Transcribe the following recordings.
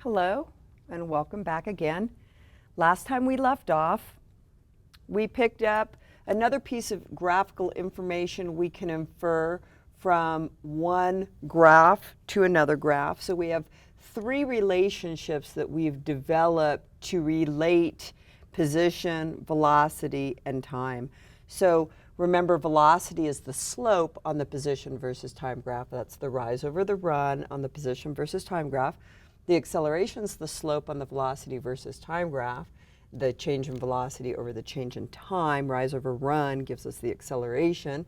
Hello and welcome back again. Last time we left off, we picked up another piece of graphical information we can infer from one graph to another graph. So we have three relationships that we've developed to relate position, velocity, and time. So remember, velocity is the slope on the position versus time graph. That's the rise over the run on the position versus time graph. The acceleration is the slope on the velocity versus time graph. The change in velocity over the change in time, rise over run, gives us the acceleration.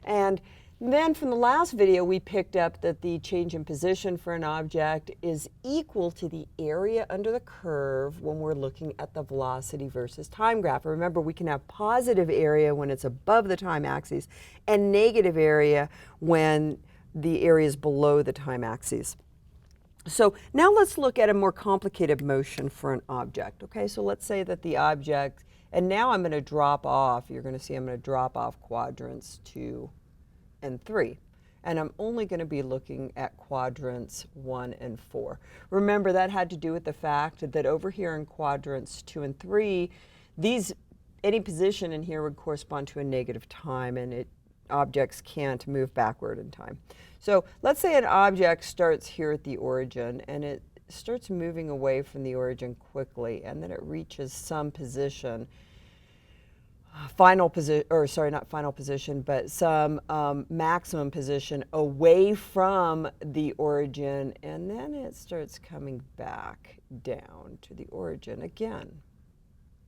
And then from the last video, we picked up that the change in position for an object is equal to the area under the curve when we're looking at the velocity versus time graph. Remember, we can have positive area when it's above the time axis and negative area when the area is below the time axis. So now let's look at a more complicated motion for an object. Okay, so let's say that the object, and now I'm going to drop off, you're going to see I'm going to drop off quadrants 2 and 3. And I'm only going to be looking at quadrants 1 and 4. Remember, that had to do with the fact that over here in quadrants 2 and 3, any position in here would correspond to a negative time, and objects can't move backward in time. So let's say an object starts here at the origin and it starts moving away from the origin quickly, and then it reaches some position, not final position, but some maximum position away from the origin, and then it starts coming back down to the origin again.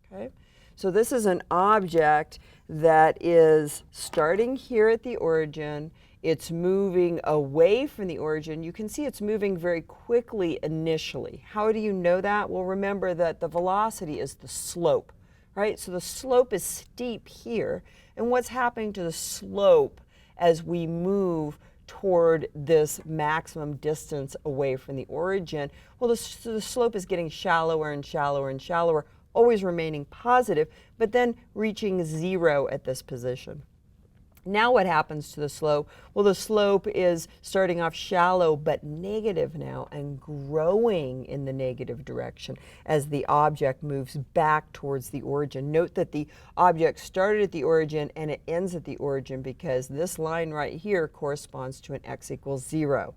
Okay? So this is an object that is starting here at the origin. It's moving away from the origin. You can see it's moving very quickly initially. How do you know that? Well, remember that the velocity is the slope, right? So the slope is steep here. And what's happening to the slope as we move toward this maximum distance away from the origin? Well, the slope is getting shallower and shallower and shallower, always remaining positive, but then reaching 0 at this position. Now what happens to the slope? Well, the slope is starting off shallow but negative now and growing in the negative direction as the object moves back towards the origin. Note that the object started at the origin and it ends at the origin because this line right here corresponds to an x equals 0.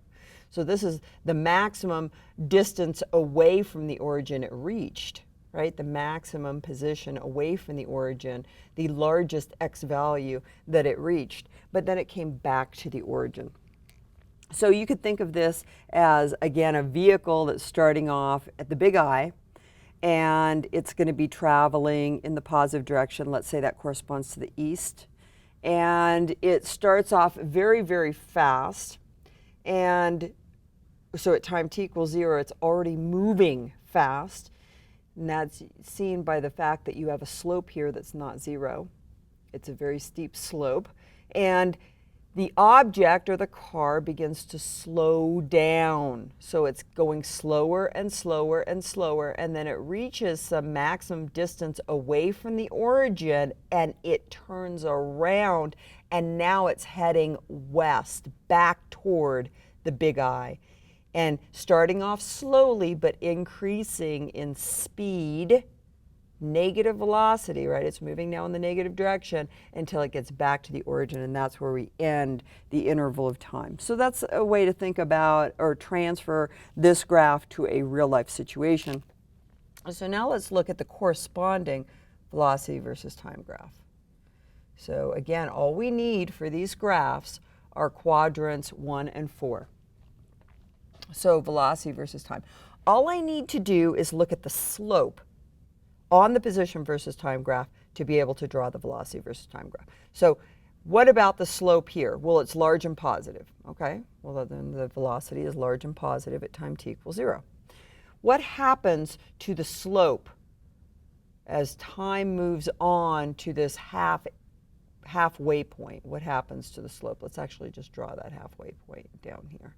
So this is the maximum distance away from the origin it reached. Right, the maximum position away from the origin, the largest x value that it reached, but then it came back to the origin. So you could think of this as, again, a vehicle that's starting off at the big I, and it's going to be traveling in the positive direction. Let's say that corresponds to the east. And it starts off very, very fast. And so at time t equals 0, it's already moving fast. And that's seen by the fact that you have a slope here that's not 0. It's a very steep slope. And the object or the car begins to slow down. So it's going slower and slower and slower, and then it reaches some maximum distance away from the origin and it turns around, and now it's heading west back toward the big I. And starting off slowly, but increasing in speed, negative velocity, right? It's moving now in the negative direction until it gets back to the origin, and that's where we end the interval of time. So that's a way to think about or transfer this graph to a real-life situation. So now let's look at the corresponding velocity versus time graph. So again, all we need for these graphs are quadrants 1 and 4. So velocity versus time. All I need to do is look at the slope on the position versus time graph to be able to draw the velocity versus time graph. So what about the slope here? Well, it's large and positive. Okay, well then the velocity is large and positive at time t equals 0. What happens to the slope as time moves on to this halfway point? What happens to the slope? Let's actually just draw that halfway point down here.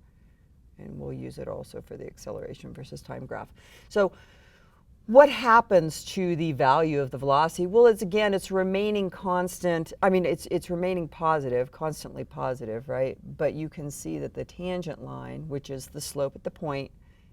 And we'll use it also for the acceleration versus time graph. So what happens to the value of the velocity? Well, it's remaining constant. I mean, it's remaining positive, constantly positive, right? But you can see that the tangent line, which is the slope at the point,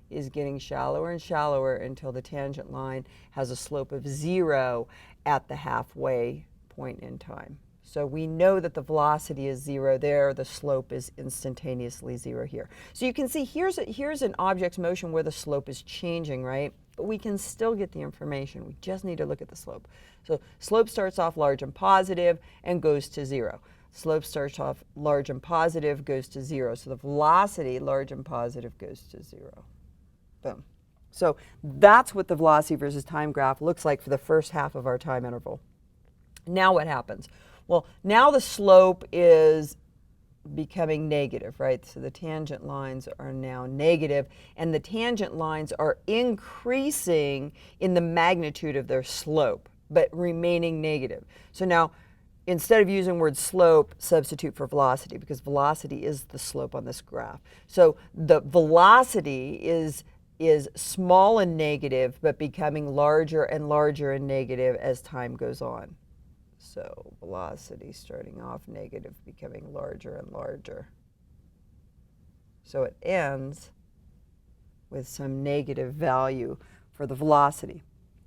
is getting shallower and shallower until the tangent line has a slope of 0 at the halfway point in time. So we know that the velocity is 0 there, the slope is instantaneously 0 here. So you can see here's an object's motion where the slope is changing, right? But we can still get the information. We just need to look at the slope. So slope starts off large and positive and goes to 0. Slope starts off large and positive, goes to 0. So the velocity, large and positive, goes to 0. Boom. So that's what the velocity versus time graph looks like for the first half of our time interval. Now what happens? Well, now the slope is becoming negative, right? So the tangent lines are now negative, and the tangent lines are increasing in the magnitude of their slope, but remaining negative. So now, instead of using word slope, substitute for velocity, because velocity is the slope on this graph. So the velocity is small and negative, but becoming larger and larger and negative as time goes on. So velocity starting off negative, becoming larger and larger. So it ends with some negative value for the velocity.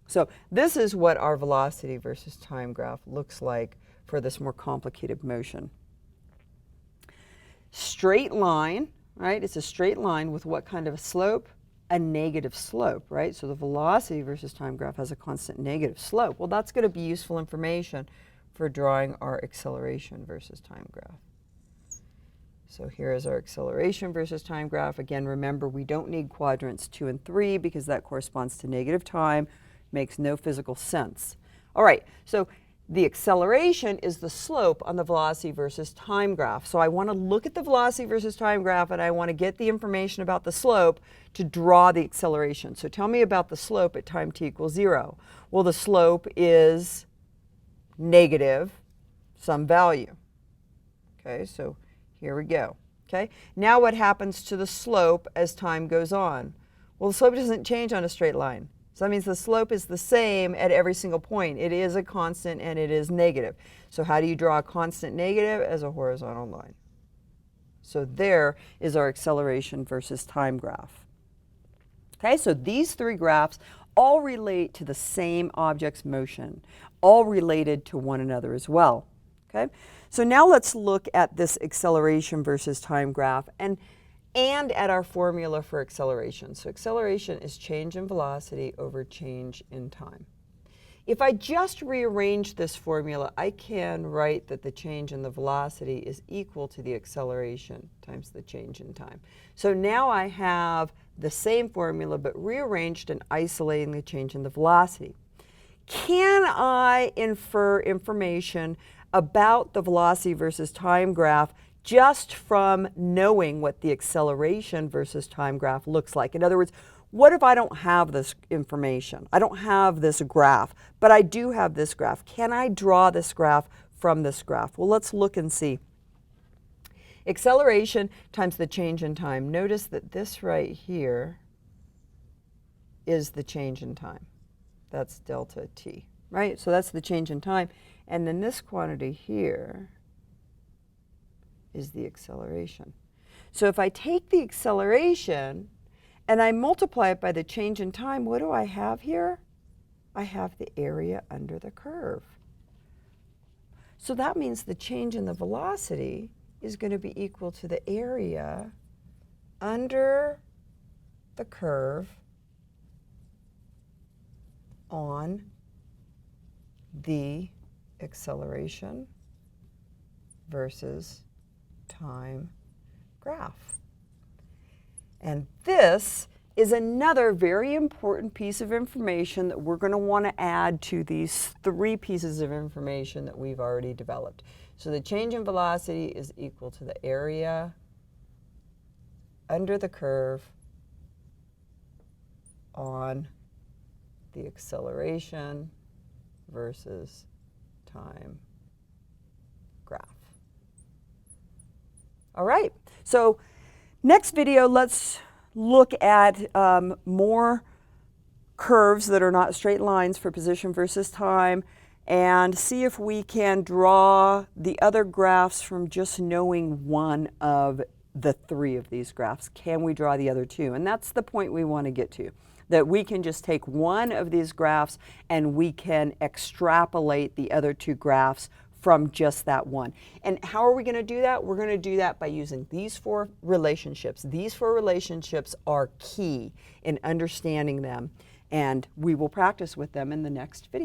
So this is what our velocity versus time graph looks like for this more complicated motion. Straight line, right? It's a straight line with what kind of a slope? A negative slope, right? So the velocity versus time graph has a constant negative slope. Well, that's going to be useful information for drawing our acceleration versus time graph. So here is our acceleration versus time graph. Again, remember, we don't need quadrants 2 and 3 because that corresponds to negative time. Makes no physical sense. All right, so the acceleration is the slope on the velocity versus time graph. So I want to look at the velocity versus time graph, and I want to get the information about the slope to draw the acceleration. So tell me about the slope at time t equals 0. Well, the slope is negative some value. Okay, so here we go. Okay, now what happens to the slope as time goes on? Well, the slope doesn't change on a straight line. So that means the slope is the same at every single point. It is a constant and it is negative. So how do you draw a constant negative? As a horizontal line. So there is our acceleration versus time graph. Okay, so these three graphs all relate to the same object's motion, all related to one another as well. Okay, so now let's look at this acceleration versus time graph and at our formula for acceleration. So acceleration is change in velocity over change in time. If I just rearrange this formula, I can write that the change in the velocity is equal to the acceleration times the change in time. So now I have the same formula but rearranged and isolating the change in the velocity. Can I infer information about the velocity versus time graph just from knowing what the acceleration versus time graph looks like? In other words, what if I don't have this information? I don't have this graph, but I do have this graph. Can I draw this graph from this graph? Well, let's look and see. Acceleration times the change in time. Notice that this right here is the change in time. That's delta t, right? So that's the change in time. And then this quantity here is the acceleration. So if I take the acceleration and I multiply it by the change in time, what do I have here? I have the area under the curve. So that means the change in the velocity is going to be equal to the area under the curve on the acceleration versus time graph. And this is another very important piece of information that we're going to want to add to these three pieces of information that we've already developed. So the change in velocity is equal to the area under the curve on the acceleration versus time graph. All right, so next video, let's look at more curves that are not straight lines for position versus time and see if we can draw the other graphs from just knowing one of the 3 of these graphs? Can we draw the other 2? And that's the point we want to get to, that we can just take one of these graphs and we can extrapolate the other 2 graphs from just that one. And how are we going to do that? We're going to do that by using these 4 relationships. These 4 relationships are key in understanding them, and we will practice with them in the next video.